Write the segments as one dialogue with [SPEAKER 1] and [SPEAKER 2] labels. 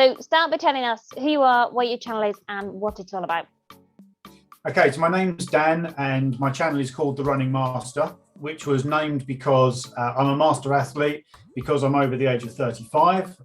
[SPEAKER 1] So start by telling us who you are, what your channel is, and what it's all about.
[SPEAKER 2] Okay, so my name's Dan, and my channel is called The Running Master, which was named because I'm a master athlete, because I'm over the age of 35,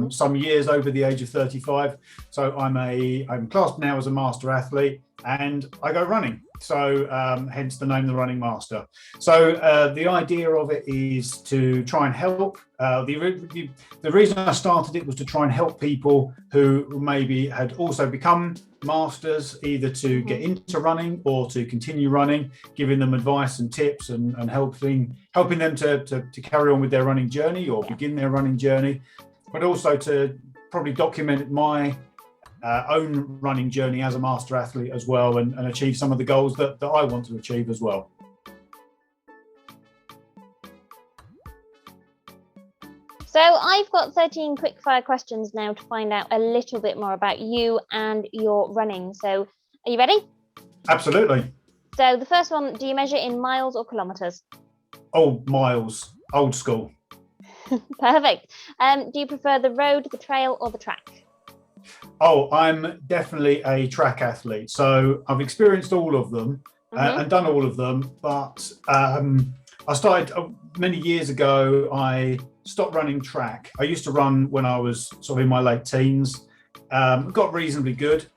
[SPEAKER 2] some years over the age of 35. So I'm classed now as a master athlete, and I go running. So hence the name The Running Master. So the idea of it is to try and help. The reason I started it was to try and help people who maybe had also become masters, either to get into running or to continue running, giving them advice and tips and helping them to carry on with their running journey or begin their running journey, but also to probably document my own running journey as a master athlete as well, and achieve some of the goals that I want to achieve as well.
[SPEAKER 1] So I've got 13 quickfire questions now to find out a little bit more about you and your running. So are you ready?
[SPEAKER 2] Absolutely.
[SPEAKER 1] So the first one, do you measure in miles or kilometres?
[SPEAKER 2] Oh, miles. Old school.
[SPEAKER 1] Perfect. Do you prefer the road, the trail, or the track?
[SPEAKER 2] Oh, I'm definitely a track athlete. So I've experienced all of them and done all of them. But I started many years ago. I stopped running track. I used to run when I was sort of in my late teens. Got reasonably good.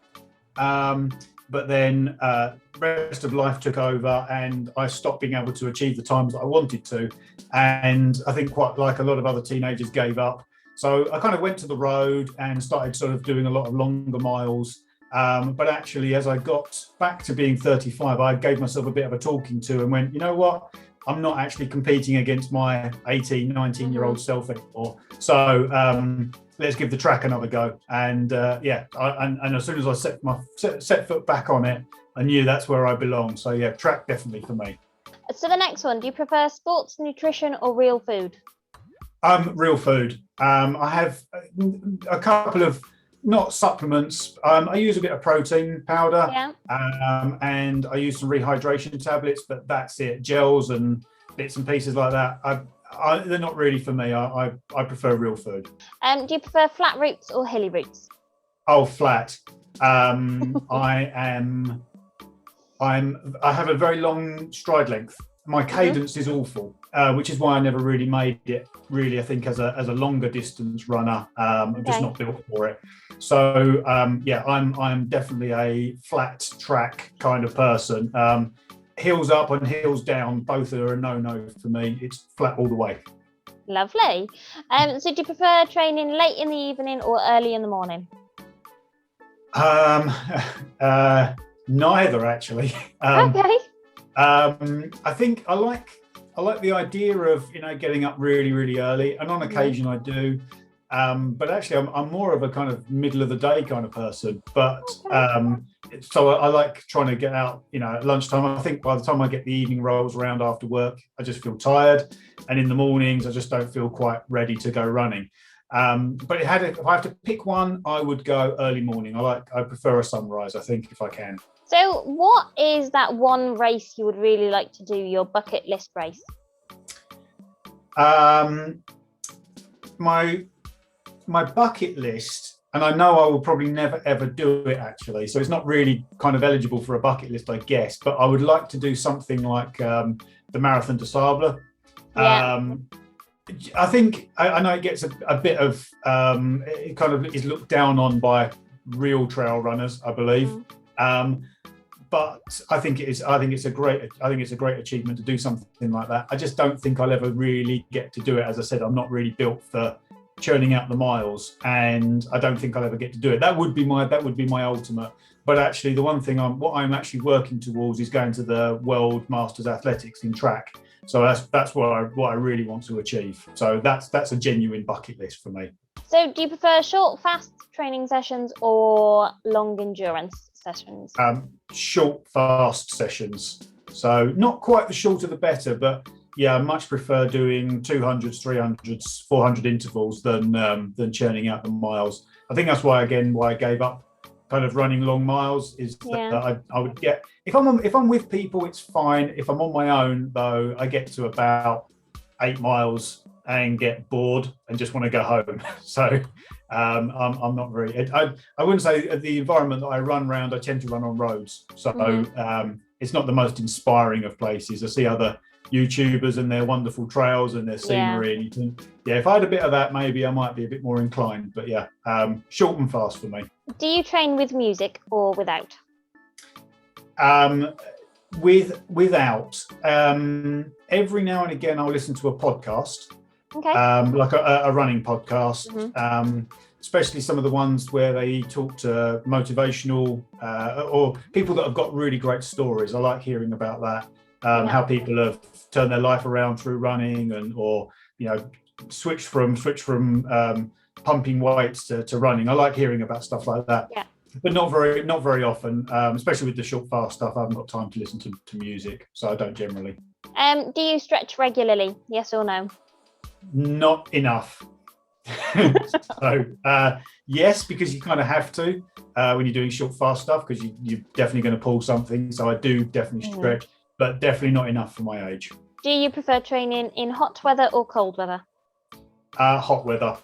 [SPEAKER 2] But then rest of life took over, and I stopped being able to achieve the times that I wanted to. And I think, quite like a lot of other teenagers, gave up. So I kind of went to the road and started sort of doing a lot of longer miles. But actually, as I got back to being 35, I gave myself a bit of a talking to and went, you know what? I'm not actually competing against my 18, 19-year-old self anymore. So let's give the track another go. And and as soon as I set foot back on it, I knew that's where I belong. So yeah, track definitely for me.
[SPEAKER 1] So the next one, do you prefer sports nutrition or real food?
[SPEAKER 2] Real food. I have a couple of, not supplements. I use a bit of protein powder, and I use some rehydration tablets, but that's it. Gels and bits and pieces like that. They're not really for me. I prefer real food.
[SPEAKER 1] Do you prefer flat routes or hilly routes?
[SPEAKER 2] Oh, flat. I have a very long stride length. My cadence is awful, which is why I never really made it. Really, I think as a longer distance runner, I'm just not built for it. So I'm definitely a flat track kind of person. Heels up and heels down, both are a no for me. It's flat all the way.
[SPEAKER 1] Lovely. So do you prefer training late in the evening or early in the morning?
[SPEAKER 2] Neither, actually.
[SPEAKER 1] Okay.
[SPEAKER 2] I think I like the idea of getting up really early, and on occasion I do. But actually, I'm more of a kind of middle of the day kind of person. But so I like trying to get out, at lunchtime. I think by the time I get the evening rolls around after work, I just feel tired, and in the mornings I just don't feel quite ready to go running. But if I have to pick one, I would go early morning. I prefer a sunrise, I think, if I can.
[SPEAKER 1] So what is that one race you would really like to do, your bucket list race?
[SPEAKER 2] My bucket list, and I know I will probably never ever do it actually, so it's not really kind of eligible for a bucket list, I guess, but I would like to do something like the Marathon des Sables. I think I know it gets a bit of it kind of is looked down on by real trail runners, I believe. But I think it's a great achievement to do something like that. I just don't think I'll ever really get to do it. As I said, I'm not really built for churning out the miles, and I don't think I'll ever get to do it. That would be my ultimate. But actually, the one thing what I'm actually working towards is going to the World Masters Athletics in track. So that's what I really want to achieve. So that's a genuine bucket list for me.
[SPEAKER 1] So do you prefer short, fast training sessions or long endurance sessions?
[SPEAKER 2] Short, fast sessions. So not quite the shorter the better, but yeah, I much prefer doing 200s, 300s, 400 intervals than churning out the miles. I think that's why I gave up kind of running long miles, is that I would get, if I'm with people, it's fine. If I'm on my own though, I get to about 8 miles and get bored and just want to go home. So I'm not very. I wouldn't say the environment that I run around. I tend to run on roads, so it's not the most inspiring of places. I see other YouTubers and their wonderful trails and their scenery, and you think, if I had a bit of that, maybe I might be a bit more inclined. But short and fast for me.
[SPEAKER 1] Do you train with music or without?
[SPEAKER 2] Without. Every now and again I'll listen to a podcast, like a running podcast, especially some of the ones where they talk to motivational or people that have got really great stories. I like hearing about that, how people have turned their life around through running, or switch from pumping weights to running. I like hearing about stuff like that. But not very often, especially with the short, fast stuff. I haven't got time to listen to music, so I don't generally.
[SPEAKER 1] Do you stretch regularly? Yes or no?
[SPEAKER 2] Not enough. So yes, because you kind of have to when you're doing short, fast stuff, because you're definitely going to pull something. So I do definitely stretch, but definitely not enough for my age.
[SPEAKER 1] Do you prefer training in hot weather or cold weather?
[SPEAKER 2] Hot weather.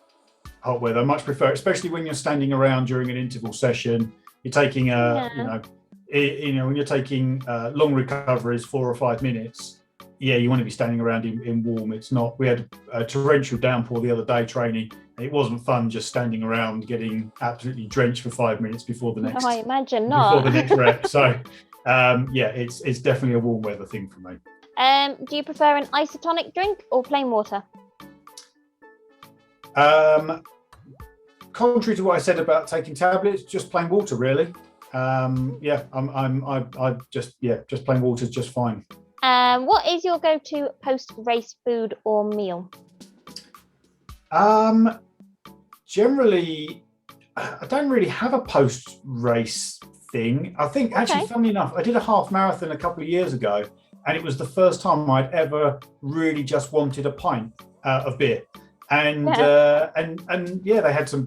[SPEAKER 2] Hot weather. I much prefer, especially when you're standing around during an interval session. You're taking when you're taking long recoveries, 4 or 5 minutes. You want to be standing around in warm. It's not. We had a torrential downpour the other day training, and it wasn't fun just standing around getting absolutely drenched for 5 minutes before the next.
[SPEAKER 1] I imagine not.
[SPEAKER 2] Before the next rep. So it's definitely a warm weather thing for me.
[SPEAKER 1] Do you prefer an isotonic drink or plain water?
[SPEAKER 2] Contrary to what I said about taking tablets, just plain water, really. Just plain water is just fine.
[SPEAKER 1] What is your go-to post-race food or meal?
[SPEAKER 2] Generally, I don't really have a post-race thing. I think, actually, funnily enough, I did a half marathon a couple of years ago, and it was the first time I'd ever really just wanted a pint of beer. And they had some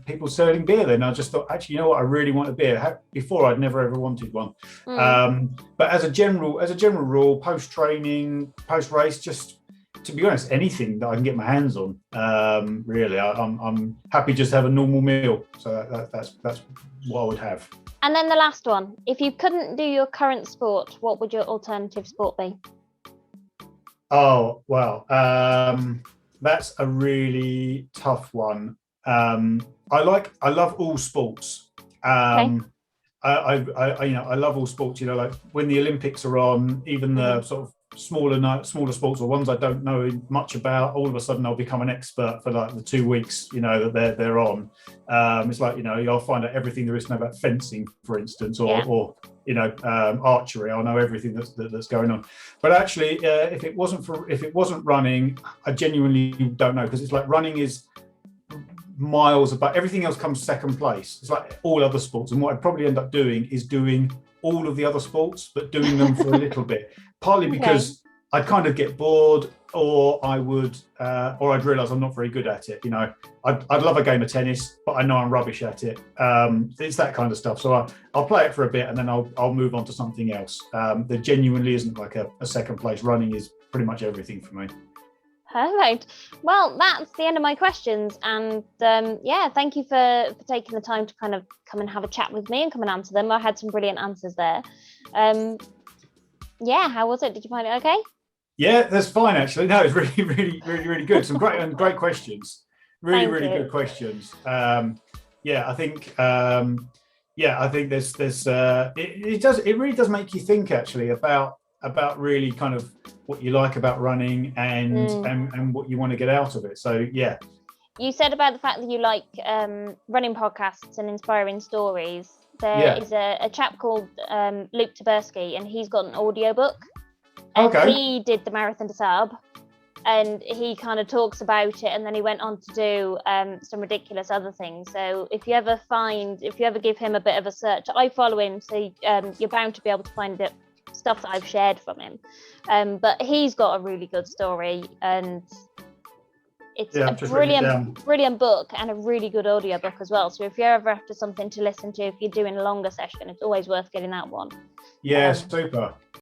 [SPEAKER 2] people selling beer then. I just thought, actually, you know what, I really want a beer. Before, I'd never ever wanted one. But as a general rule, post training, post race, just to be honest, anything that I can get my hands on. Really, I'm happy just to have a normal meal. So that's what I would have.
[SPEAKER 1] And then the last one: if you couldn't do your current sport, what would your alternative sport be?
[SPEAKER 2] Oh well. That's a really tough one. I love all sports. I love all sports. Like when the Olympics are on, even the sort of smaller sports or ones I don't know much about, all of a sudden I'll become an expert for like the 2 weeks, that they're on. It's like, you'll find out everything there is to know about fencing, for instance, or archery. I'll know everything that's going on. But actually, if it wasn't running, I genuinely don't know, because it's like running is miles above everything else, comes second place. It's like all other sports, and what I'd probably end up doing is doing all of the other sports, but doing them for a little bit, partly because I'd kind of get bored, or I'd realise I'm not very good at it. I'd love a game of tennis, but I know I'm rubbish at it. It's that kind of stuff. So I'll play it for a bit, and then I'll move on to something else. There genuinely isn't like a second place. Running is pretty much everything for me.
[SPEAKER 1] Perfect. Well, that's the end of my questions, and thank you for taking the time to kind of come and have a chat with me and come and answer them. I had some brilliant answers there. How was it? Did you find it okay? Yeah,
[SPEAKER 2] that's fine actually. No, it's really, really, really, really good. Some great questions. Really good questions. I think there's it really does make you think actually about really kind of what you like about running and what you want to get out of it. So
[SPEAKER 1] you said about the fact that you like running podcasts and inspiring stories. There is a chap called Luke Taberski, and he's got an audiobook, and he did the Marathon des Sables, and he kind of talks about it, and then he went on to do some ridiculous other things. So if you ever give him a bit of a search, I follow him, so you're bound to be able to find it. Stuff that I've shared from him, but he's got a really good story, and it's a brilliant book and a really good audiobook as well. So if you're ever after something to listen to, if you're doing a longer session, it's always worth getting that one.
[SPEAKER 2] Super.